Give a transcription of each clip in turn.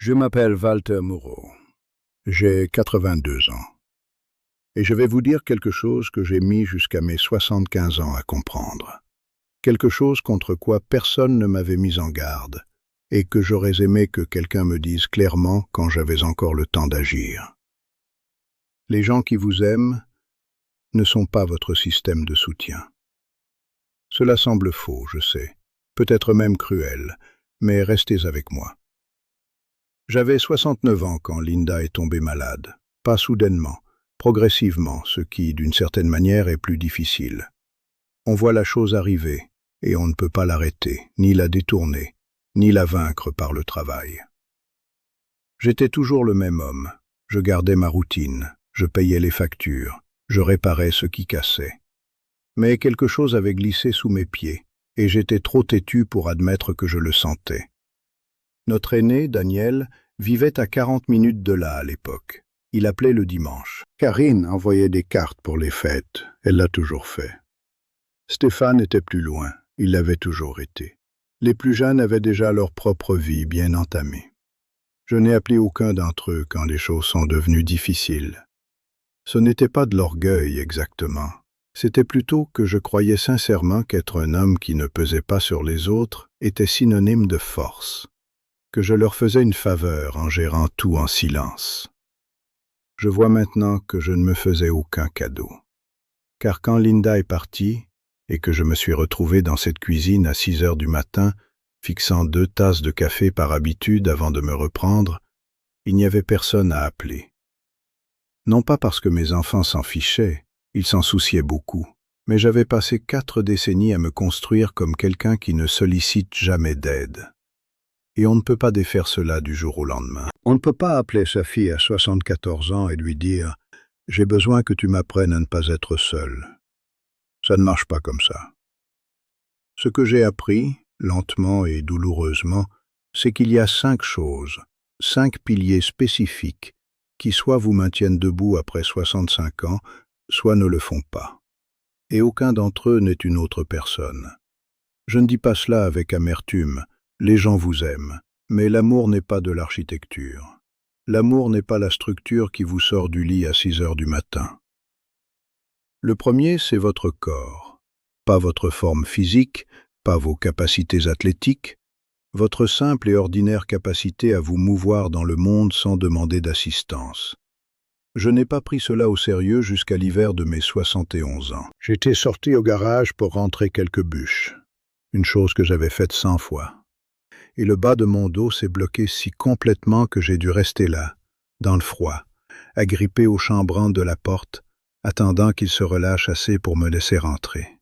Je m'appelle Walter Moreau. J'ai 82 ans. Et je vais vous dire quelque chose que j'ai mis jusqu'à mes 75 ans à comprendre. Quelque chose contre quoi personne ne m'avait mis en garde, et que j'aurais aimé que quelqu'un me dise clairement quand j'avais encore le temps d'agir. Les gens qui vous aiment ne sont pas votre système de soutien. Cela semble faux, je sais, peut-être même cruel, mais restez avec moi. J'avais 69 ans quand Linda est tombée malade, pas soudainement, progressivement, ce qui, d'une certaine manière, est plus difficile. On voit la chose arriver, et on ne peut pas l'arrêter, ni la détourner, ni la vaincre par le travail. J'étais toujours le même homme, je gardais ma routine, je payais les factures, je réparais ce qui cassait. Mais quelque chose avait glissé sous mes pieds, et j'étais trop têtu pour admettre que je le sentais. Notre aîné, Daniel, vivait à 40 minutes de là à l'époque. Il appelait le dimanche. Karine envoyait des cartes pour les fêtes. Elle l'a toujours fait. Stéphane était plus loin. Il l'avait toujours été. Les plus jeunes avaient déjà leur propre vie bien entamée. Je n'ai appelé aucun d'entre eux quand les choses sont devenues difficiles. Ce n'était pas de l'orgueil exactement. C'était plutôt que je croyais sincèrement qu'être un homme qui ne pesait pas sur les autres était synonyme de force, que je leur faisais une faveur en gérant tout en silence. Je vois maintenant que je ne me faisais aucun cadeau. Car quand Linda est partie, et que je me suis retrouvé dans cette cuisine à 6 heures du matin, fixant 2 tasses de café par habitude avant de me reprendre, il n'y avait personne à appeler. Non pas parce que mes enfants s'en fichaient, ils s'en souciaient beaucoup, mais j'avais passé 4 décennies à me construire comme quelqu'un qui ne sollicite jamais d'aide. Et on ne peut pas défaire cela du jour au lendemain. On ne peut pas appeler sa fille à 74 ans et lui dire « J'ai besoin que tu m'apprennes à ne pas être seul ». Ça ne marche pas comme ça. Ce que j'ai appris, lentement et douloureusement, c'est qu'il y a 5 choses, 5 piliers spécifiques, qui soit vous maintiennent debout après 65 ans, soit ne le font pas. Et aucun d'entre eux n'est une autre personne. Je ne dis pas cela avec amertume. Les gens vous aiment, mais l'amour n'est pas de l'architecture. L'amour n'est pas la structure qui vous sort du lit à 6 heures du matin. Le premier, c'est votre corps. Pas votre forme physique, pas vos capacités athlétiques, votre simple et ordinaire capacité à vous mouvoir dans le monde sans demander d'assistance. Je n'ai pas pris cela au sérieux jusqu'à l'hiver de mes 71 ans. J'étais sorti au garage pour rentrer quelques bûches, une chose que j'avais faite 100 fois. Et le bas de mon dos s'est bloqué si complètement que j'ai dû rester là, dans le froid, agrippé au chambranle de la porte, attendant qu'il se relâche assez pour me laisser rentrer.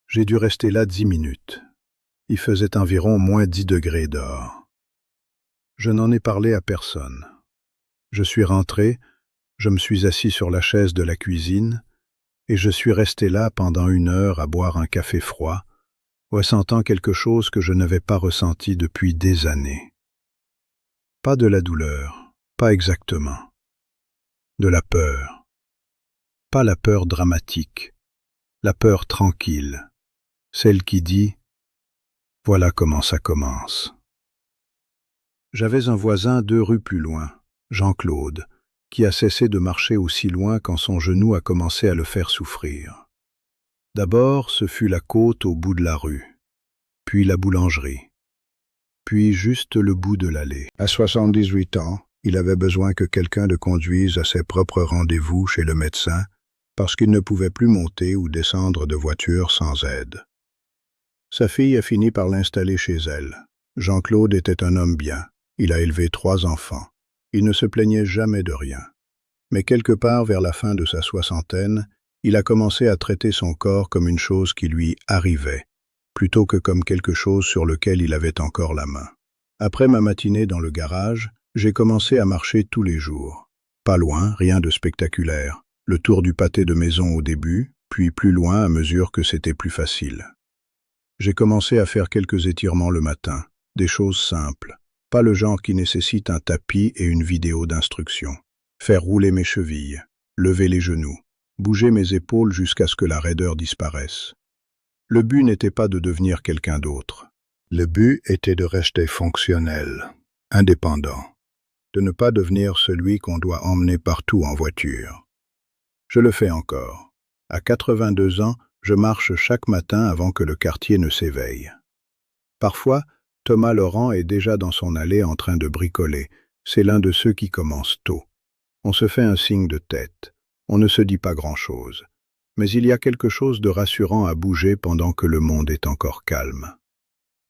J'ai dû rester là 10 minutes. Il faisait environ moins 10 degrés dehors. Je n'en ai parlé à personne. Je suis rentré, je me suis assis sur la chaise de la cuisine, et je suis resté là pendant 1 heure à boire un café froid, ressentant quelque chose que je n'avais pas ressenti depuis des années. Pas de la douleur, pas exactement. De la peur. Pas la peur dramatique, la peur tranquille, celle qui dit « Voilà comment ça commence ». J'avais un voisin 2 rues plus loin, Jean-Claude, qui a cessé de marcher aussi loin quand son genou a commencé à le faire souffrir. D'abord, ce fut la côte au bout de la rue, puis la boulangerie, puis juste le bout de l'allée. À 78 ans, il avait besoin que quelqu'un le conduise à ses propres rendez-vous chez le médecin parce qu'il ne pouvait plus monter ou descendre de voiture sans aide. Sa fille a fini par l'installer chez elle. Jean-Claude était un homme bien. Il a élevé 3 enfants. Il ne se plaignait jamais de rien. Mais quelque part vers la fin de sa soixantaine, il a commencé à traiter son corps comme une chose qui lui arrivait, plutôt que comme quelque chose sur lequel il avait encore la main. Après ma matinée dans le garage, j'ai commencé à marcher tous les jours. Pas loin, rien de spectaculaire. Le tour du pâté de maison au début, puis plus loin à mesure que c'était plus facile. J'ai commencé à faire quelques étirements le matin, des choses simples, pas le genre qui nécessite un tapis et une vidéo d'instruction. Faire rouler mes chevilles, lever les genoux, bouger mes épaules jusqu'à ce que la raideur disparaisse. Le but n'était pas de devenir quelqu'un d'autre. Le but était de rester fonctionnel. indépendant, de ne pas devenir celui qu'on doit emmener partout en voiture. Je le fais encore. À 82 ans, je marche chaque matin avant que le quartier ne s'éveille. Parfois, Thomas Laurent est déjà dans son allée en train de bricoler. C'est l'un de ceux qui commencent tôt. On se fait un signe de tête. On ne se dit pas grand-chose. Mais il y a quelque chose de rassurant à bouger pendant que le monde est encore calme.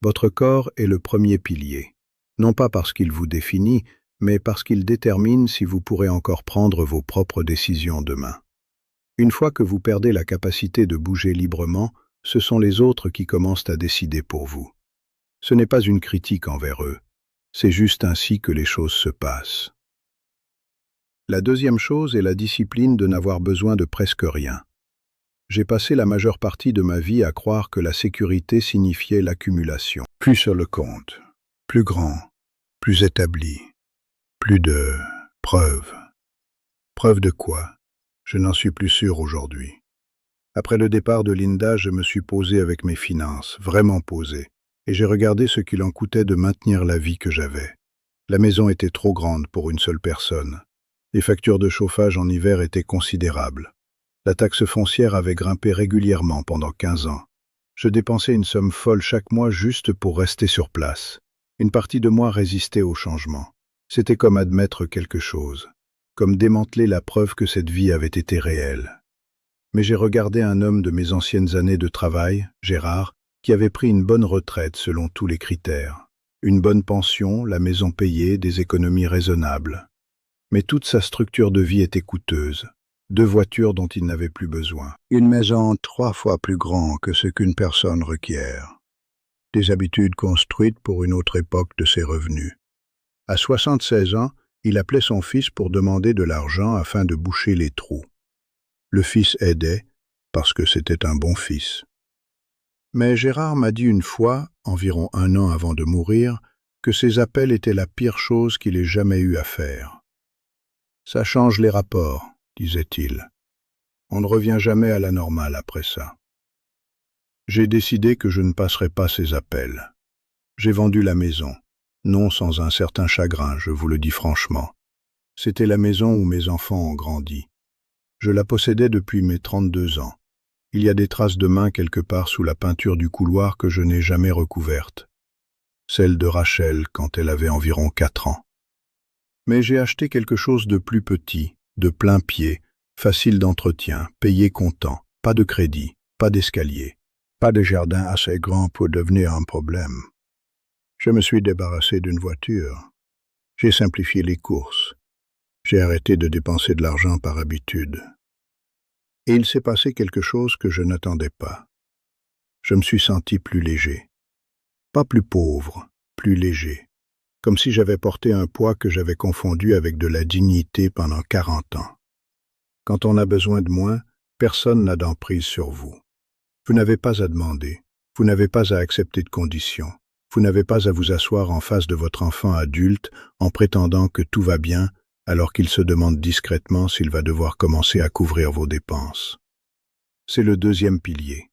Votre corps est le premier pilier. Non pas parce qu'il vous définit, mais parce qu'il détermine si vous pourrez encore prendre vos propres décisions demain. Une fois que vous perdez la capacité de bouger librement, ce sont les autres qui commencent à décider pour vous. Ce n'est pas une critique envers eux, c'est juste ainsi que les choses se passent. La deuxième chose est la discipline de n'avoir besoin de presque rien. J'ai passé la majeure partie de ma vie à croire que la sécurité signifiait l'accumulation. Plus sur le compte, plus grand, plus établi, plus de preuves. Preuves de quoi? Je n'en suis plus sûr aujourd'hui. Après le départ de Linda, je me suis posé avec mes finances, vraiment posé, et j'ai regardé ce qu'il en coûtait de maintenir la vie que j'avais. La maison était trop grande pour une seule personne. Les factures de chauffage en hiver étaient considérables. La taxe foncière avait grimpé régulièrement pendant 15 ans. Je dépensais une somme folle chaque mois juste pour rester sur place. Une partie de moi résistait au changement. C'était comme admettre quelque chose, comme démanteler la preuve que cette vie avait été réelle. Mais j'ai regardé un homme de mes anciennes années de travail, Gérard, qui avait pris une bonne retraite selon tous les critères. Une bonne pension, la maison payée, des économies raisonnables. Mais toute sa structure de vie était coûteuse. 2 voitures dont il n'avait plus besoin. Une maison 3 fois plus grande que ce qu'une personne requiert. Des habitudes construites pour une autre époque de ses revenus. À 76 ans, il appelait son fils pour demander de l'argent afin de boucher les trous. Le fils aidait, parce que c'était un bon fils. Mais Gérard m'a dit une fois, environ 1 an avant de mourir, que ces appels étaient la pire chose qu'il ait jamais eu à faire. Ça change les rapports, disait-il. On ne revient jamais à la normale après ça. J'ai décidé que je ne passerai pas ces appels. J'ai vendu la maison, non sans un certain chagrin, je vous le dis franchement. C'était la maison où mes enfants ont grandi. Je la possédais depuis mes 32 ans. Il y a des traces de mains quelque part sous la peinture du couloir que je n'ai jamais recouverte. Celle de Rachel quand elle avait environ 4 ans. Mais j'ai acheté quelque chose de plus petit, de plein pied, facile d'entretien, payé comptant, pas de crédit, pas d'escalier, pas de jardin assez grand pour devenir un problème. Je me suis débarrassé d'une voiture. J'ai simplifié les courses. J'ai arrêté de dépenser de l'argent par habitude. Et il s'est passé quelque chose que je n'attendais pas. Je me suis senti plus léger. Pas plus pauvre, plus léger. Comme si j'avais porté un poids que j'avais confondu avec de la dignité pendant 40 ans. Quand on a besoin de moins, personne n'a d'emprise sur vous. Vous n'avez pas à demander, vous n'avez pas à accepter de conditions, vous n'avez pas à vous asseoir en face de votre enfant adulte en prétendant que tout va bien alors qu'il se demande discrètement s'il va devoir commencer à couvrir vos dépenses. C'est le deuxième pilier.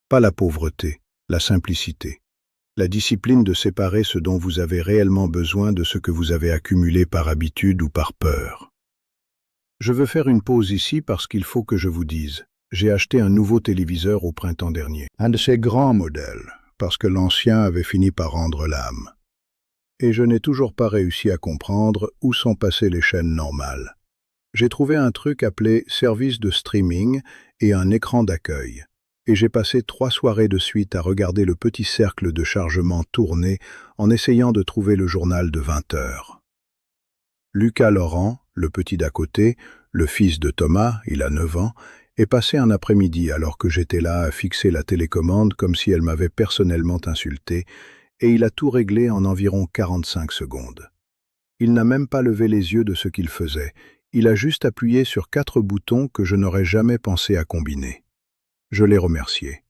Pas la pauvreté, la simplicité. La discipline de séparer ce dont vous avez réellement besoin de ce que vous avez accumulé par habitude ou par peur. Je veux faire une pause ici parce qu'il faut que je vous dise. J'ai acheté un nouveau téléviseur au printemps dernier. Un de ces grands modèles, parce que l'ancien avait fini par rendre l'âme. Et je n'ai toujours pas réussi à comprendre où sont passées les chaînes normales. J'ai trouvé un truc appelé service de streaming et un écran d'accueil. Et j'ai passé 3 soirées de suite à regarder le petit cercle de chargement tourner en essayant de trouver le journal de 20 heures. Lucas Laurent, le petit d'à côté, le fils de Thomas, il a 9 ans, est passé un après-midi alors que j'étais là à fixer la télécommande comme si elle m'avait personnellement insulté, et il a tout réglé en environ 45 secondes. Il n'a même pas levé les yeux de ce qu'il faisait, il a juste appuyé sur 4 boutons que je n'aurais jamais pensé à combiner. Je l'ai remercié.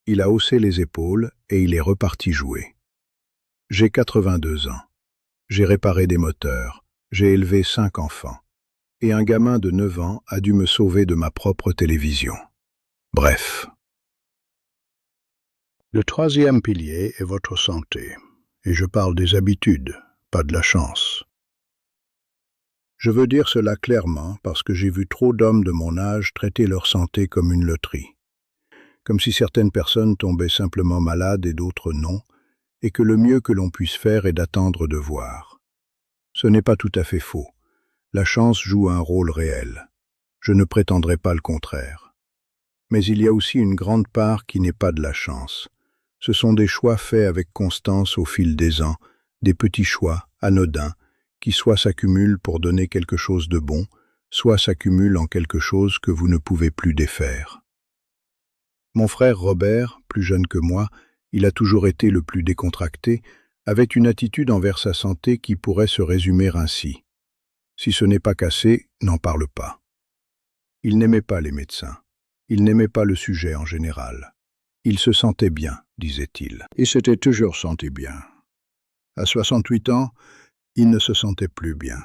Il a haussé les épaules et il est reparti jouer. J'ai 82 ans. J'ai réparé des moteurs. J'ai élevé 5 enfants. Et un gamin de 9 ans a dû me sauver de ma propre télévision. Bref. Le troisième pilier est votre santé. Et je parle des habitudes, pas de la chance. Je veux dire cela clairement parce que j'ai vu trop d'hommes de mon âge traiter leur santé comme une loterie, comme si certaines personnes tombaient simplement malades et d'autres non, et que le mieux que l'on puisse faire est d'attendre de voir. Ce n'est pas tout à fait faux. La chance joue un rôle réel. Je ne prétendrai pas le contraire. Mais il y a aussi une grande part qui n'est pas de la chance. Ce sont des choix faits avec constance au fil des ans, des petits choix, anodins, qui soit s'accumulent pour donner quelque chose de bon, soit s'accumulent en quelque chose que vous ne pouvez plus défaire. Mon frère Robert, plus jeune que moi, il a toujours été le plus décontracté, avait une attitude envers sa santé qui pourrait se résumer ainsi. Si ce n'est pas cassé, n'en parle pas. Il n'aimait pas les médecins. Il n'aimait pas le sujet en général. Il se sentait bien, disait-il. Il s'était toujours senti bien. À 68 ans, il ne se sentait plus bien.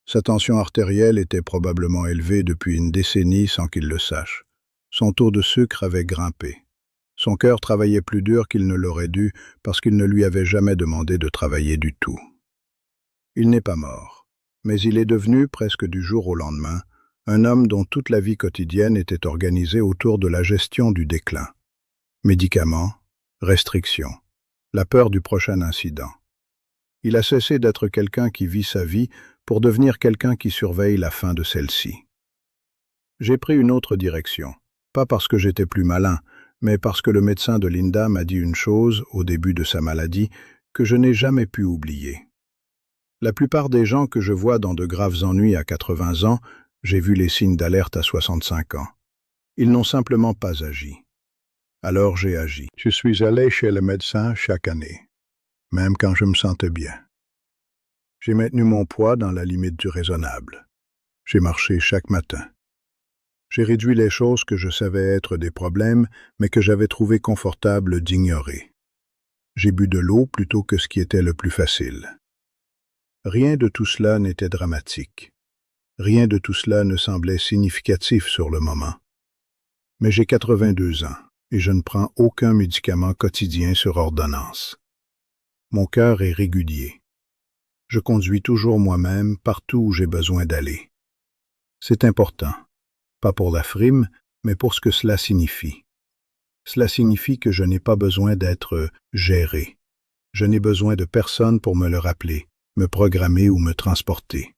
Sa tension artérielle était probablement élevée depuis une décennie sans qu'il le sache. Son taux de sucre avait grimpé. Son cœur travaillait plus dur qu'il ne l'aurait dû parce qu'il ne lui avait jamais demandé de travailler du tout. Il n'est pas mort, mais il est devenu, presque du jour au lendemain, un homme dont toute la vie quotidienne était organisée autour de la gestion du déclin. Médicaments, restrictions, la peur du prochain incident. Il a cessé d'être quelqu'un qui vit sa vie pour devenir quelqu'un qui surveille la fin de celle-ci. J'ai pris une autre direction, pas parce que j'étais plus malin, mais parce que le médecin de Linda m'a dit une chose, au début de sa maladie, que je n'ai jamais pu oublier. La plupart des gens que je vois dans de graves ennuis à 80 ans, j'ai vu les signes d'alerte à 65 ans. Ils n'ont simplement pas agi. Alors j'ai agi. Je suis allé chez le médecin chaque année, même quand je me sentais bien. J'ai maintenu mon poids dans la limite du raisonnable. J'ai marché chaque matin. J'ai réduit les choses que je savais être des problèmes, mais que j'avais trouvé confortable d'ignorer. J'ai bu de l'eau plutôt que ce qui était le plus facile. Rien de tout cela n'était dramatique. Rien de tout cela ne semblait significatif sur le moment. Mais j'ai 82 ans et je ne prends aucun médicament quotidien sur ordonnance. Mon cœur est régulier. Je conduis toujours moi-même partout où j'ai besoin d'aller. C'est important, pas pour la frime, mais pour ce que cela signifie. Cela signifie que je n'ai pas besoin d'être géré. Je n'ai besoin de personne pour me le rappeler, me programmer ou me transporter.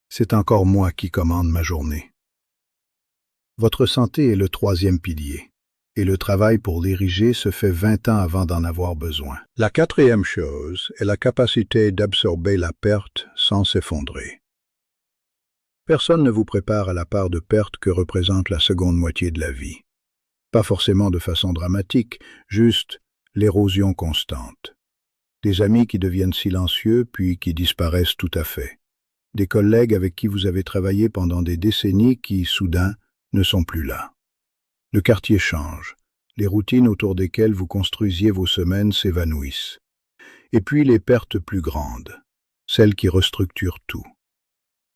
C'est encore moi qui commande ma journée. Votre santé est le troisième pilier, et le travail pour l'ériger se fait 20 ans avant d'en avoir besoin. La quatrième chose est la capacité d'absorber la perte sans s'effondrer. Personne ne vous prépare à la part de perte que représente la seconde moitié de la vie. Pas forcément de façon dramatique, juste l'érosion constante. Des amis qui deviennent silencieux puis qui disparaissent tout à fait. Des collègues avec qui vous avez travaillé pendant des décennies qui, soudain, ne sont plus là. Le quartier change. Les routines autour desquelles vous construisiez vos semaines s'évanouissent. Et puis les pertes plus grandes, celles qui restructurent tout.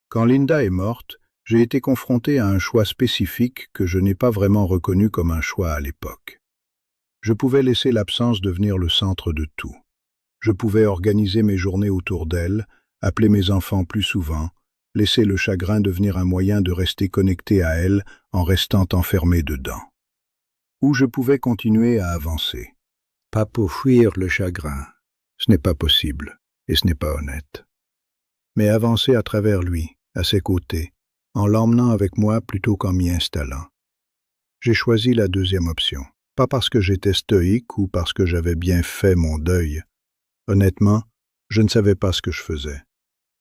Quand Linda est morte, j'ai été confronté à un choix spécifique que je n'ai pas vraiment reconnu comme un choix à l'époque. Je pouvais laisser l'absence devenir le centre de tout. Je pouvais organiser mes journées autour d'elle, appeler mes enfants plus souvent, laisser le chagrin devenir un moyen de rester connecté à elle en restant enfermé dedans. Ou je pouvais continuer à avancer. Pas pour fuir le chagrin, ce n'est pas possible et ce n'est pas honnête. Mais avancer à travers lui, à ses côtés, en l'emmenant avec moi plutôt qu'en m'y installant. J'ai choisi la deuxième option, pas parce que j'étais stoïque ou parce que j'avais bien fait mon deuil. Honnêtement, je ne savais pas ce que je faisais.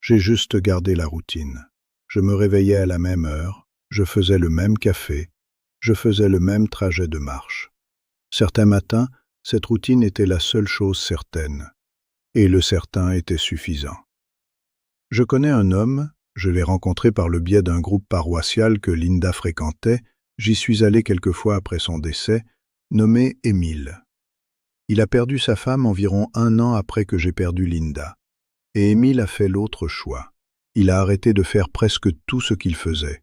J'ai juste gardé la routine. Je me réveillais à la même heure, je faisais le même café, je faisais le même trajet de marche. Certains matins, cette routine était la seule chose certaine, et le certain était suffisant. Je connais un homme, je l'ai rencontré par le biais d'un groupe paroissial que Linda fréquentait, j'y suis allé quelquefois après son décès, nommé Émile. Il a perdu sa femme environ 1 an après que j'ai perdu Linda. Et Émile a fait l'autre choix. Il a arrêté de faire presque tout ce qu'il faisait.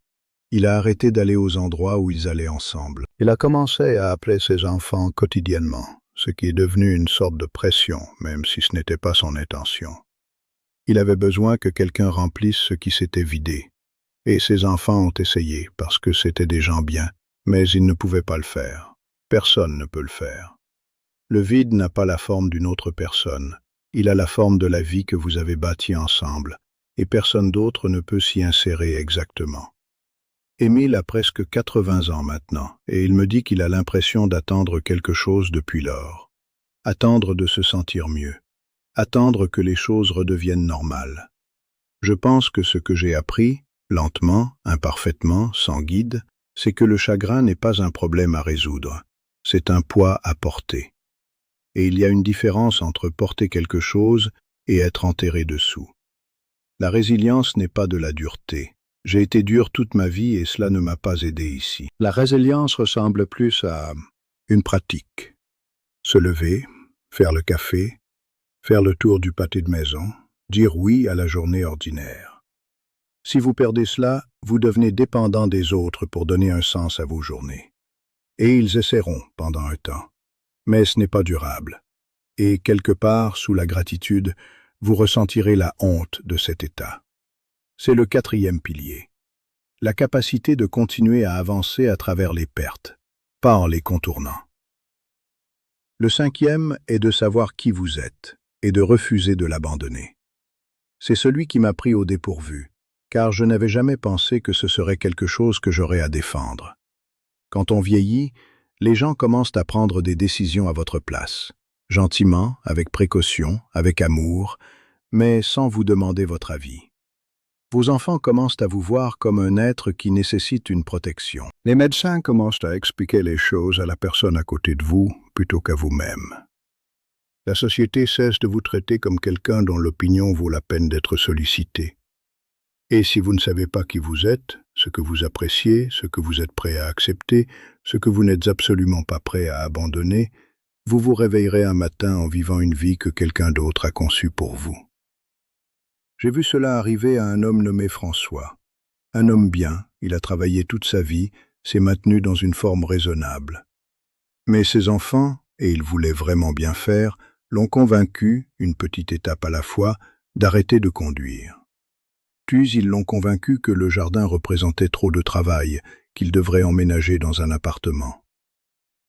Il a arrêté d'aller aux endroits où ils allaient ensemble. Il a commencé à appeler ses enfants quotidiennement, ce qui est devenu une sorte de pression, même si ce n'était pas son intention. Il avait besoin que quelqu'un remplisse ce qui s'était vidé. Et ses enfants ont essayé, parce que c'étaient des gens bien, mais ils ne pouvaient pas le faire. Personne ne peut le faire. Le vide n'a pas la forme d'une autre personne. Il a la forme de la vie que vous avez bâtie ensemble, et personne d'autre ne peut s'y insérer exactement. Émile a presque 80 ans maintenant, et il me dit qu'il a l'impression d'attendre quelque chose depuis lors. Attendre de se sentir mieux. Attendre que les choses redeviennent normales. Je pense que ce que j'ai appris, lentement, imparfaitement, sans guide, c'est que le chagrin n'est pas un problème à résoudre, c'est un poids à porter. Et il y a une différence entre porter quelque chose et être enterré dessous. La résilience n'est pas de la dureté. J'ai été dur toute ma vie et cela ne m'a pas aidé ici. La résilience ressemble plus à une pratique. Se lever, faire le café, faire le tour du pâté de maison, dire oui à la journée ordinaire. Si vous perdez cela, vous devenez dépendant des autres pour donner un sens à vos journées. Et ils essaieront pendant un temps. Mais ce n'est pas durable. Et quelque part, sous la gratitude, vous ressentirez la honte de cet état. C'est le 4e pilier. La capacité de continuer à avancer à travers les pertes, pas en les contournant. Le 5e est de savoir qui vous êtes et de refuser de l'abandonner. C'est celui qui m'a pris au dépourvu, car je n'avais jamais pensé que ce serait quelque chose que j'aurais à défendre. Quand on vieillit, les gens commencent à prendre des décisions à votre place, gentiment, avec précaution, avec amour, mais sans vous demander votre avis. Vos enfants commencent à vous voir comme un être qui nécessite une protection. Les médecins commencent à expliquer les choses à la personne à côté de vous plutôt qu'à vous-même. La société cesse de vous traiter comme quelqu'un dont l'opinion vaut la peine d'être sollicitée. Et si vous ne savez pas qui vous êtes, ce que vous appréciez, ce que vous êtes prêt à accepter, ce que vous n'êtes absolument pas prêt à abandonner, vous vous réveillerez un matin en vivant une vie que quelqu'un d'autre a conçue pour vous. J'ai vu cela arriver à un homme nommé François. Un homme bien, il a travaillé toute sa vie, s'est maintenu dans une forme raisonnable. Mais ses enfants, et il voulait vraiment bien faire, l'ont convaincu, une petite étape à la fois, d'arrêter de conduire. Puis ils l'ont convaincu que le jardin représentait trop de travail, qu'il devrait emménager dans un appartement.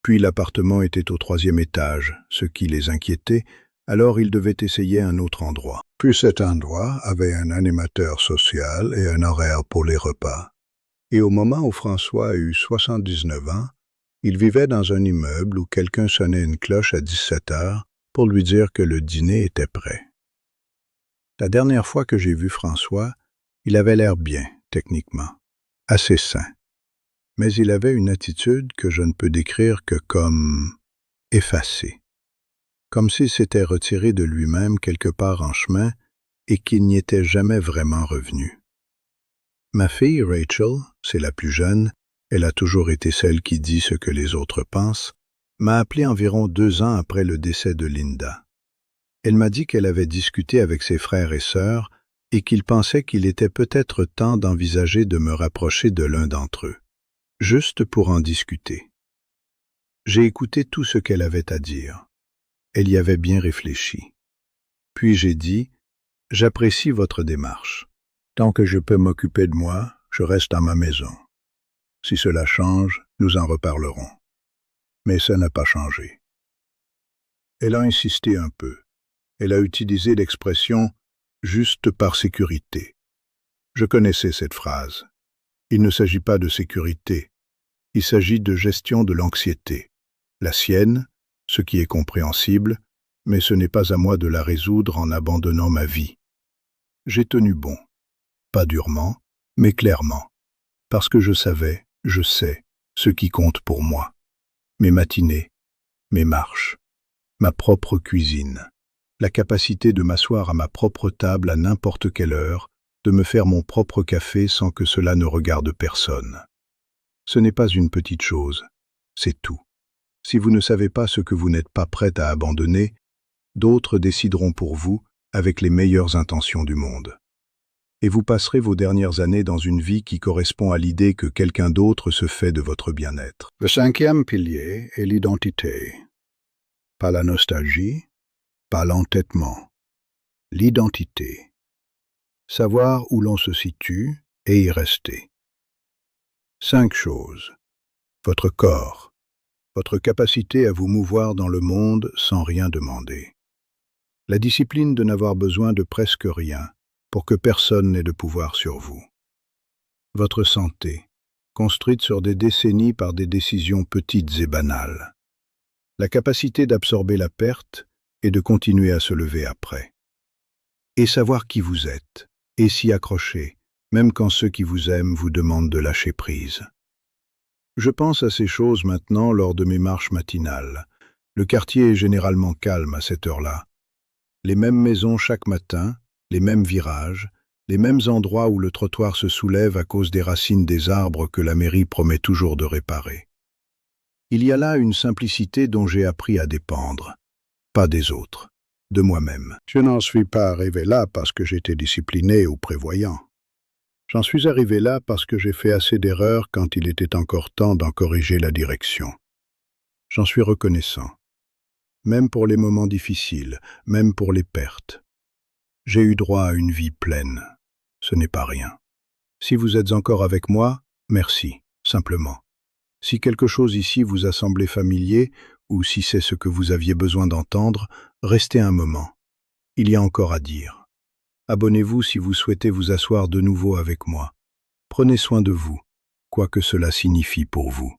Puis l'appartement était au 3e étage, ce qui les inquiétait, alors ils devaient essayer un autre endroit. Puis cet endroit avait un animateur social et un horaire pour les repas. Et au moment où François a eu 79 ans, il vivait dans un immeuble où quelqu'un sonnait une cloche à 17 heures pour lui dire que le dîner était prêt. La dernière fois que j'ai vu François, il avait l'air bien, techniquement, assez sain. Mais il avait une attitude que je ne peux décrire que comme effacée. Comme s'il s'était retiré de lui-même quelque part en chemin et qu'il n'y était jamais vraiment revenu. Ma fille, Rachel, c'est la plus jeune, elle a toujours été celle qui dit ce que les autres pensent, m'a appelé environ 2 ans après le décès de Linda. Elle m'a dit qu'elle avait discuté avec ses frères et sœurs et qu'ils pensaient qu'il était peut-être temps d'envisager de me rapprocher de l'un d'entre eux, juste pour en discuter. J'ai écouté tout ce qu'elle avait à dire. Elle y avait bien réfléchi. Puis j'ai dit, « J'apprécie votre démarche. Tant que je peux m'occuper de moi, je reste à ma maison. Si cela change, nous en reparlerons. » Mais ça n'a pas changé. Elle a insisté un peu. Elle a utilisé l'expression « juste par sécurité ». Je connaissais cette phrase. Il ne s'agit pas de sécurité. Il s'agit de gestion de l'anxiété. La sienne, ce qui est compréhensible, mais ce n'est pas à moi de la résoudre en abandonnant ma vie. J'ai tenu bon, pas durement, mais clairement, parce que je savais, je sais, ce qui compte pour moi. Mes matinées, mes marches, ma propre cuisine, la capacité de m'asseoir à ma propre table à n'importe quelle heure, de me faire mon propre café sans que cela ne regarde personne. Ce n'est pas une petite chose, c'est tout. Si vous ne savez pas ce que vous n'êtes pas prête à abandonner, d'autres décideront pour vous avec les meilleures intentions du monde. Et vous passerez vos dernières années dans une vie qui correspond à l'idée que quelqu'un d'autre se fait de votre bien-être. Le 5e pilier est l'identité. Pas la nostalgie, pas l'entêtement. L'identité. savoir où l'on se situe et y rester. 5 choses. Votre corps, votre capacité à vous mouvoir dans le monde sans rien demander. La discipline de n'avoir besoin de presque rien pour que personne n'ait de pouvoir sur vous. Votre santé, construite sur des décennies par des décisions petites et banales. La capacité d'absorber la perte et de continuer à se lever après. Et savoir qui vous êtes, et s'y accrocher, même quand ceux qui vous aiment vous demandent de lâcher prise. Je pense à ces choses maintenant lors de mes marches matinales. Le quartier est généralement calme à cette heure-là. Les mêmes maisons chaque matin, les mêmes virages, les mêmes endroits où le trottoir se soulève à cause des racines des arbres que la mairie promet toujours de réparer. Il y a là une simplicité dont j'ai appris à dépendre, pas des autres, de moi-même. Je n'en suis pas arrivé là parce que j'étais discipliné ou prévoyant. J'en suis arrivé là parce que j'ai fait assez d'erreurs quand il était encore temps d'en corriger la direction. J'en suis reconnaissant. Même pour les moments difficiles, même pour les pertes. J'ai eu droit à une vie pleine. Ce n'est pas rien. Si vous êtes encore avec moi, merci, simplement. Si quelque chose ici vous a semblé familier, ou si c'est ce que vous aviez besoin d'entendre, restez un moment. Il y a encore à dire. Abonnez-vous si vous souhaitez vous asseoir de nouveau avec moi. Prenez soin de vous, quoi que cela signifie pour vous.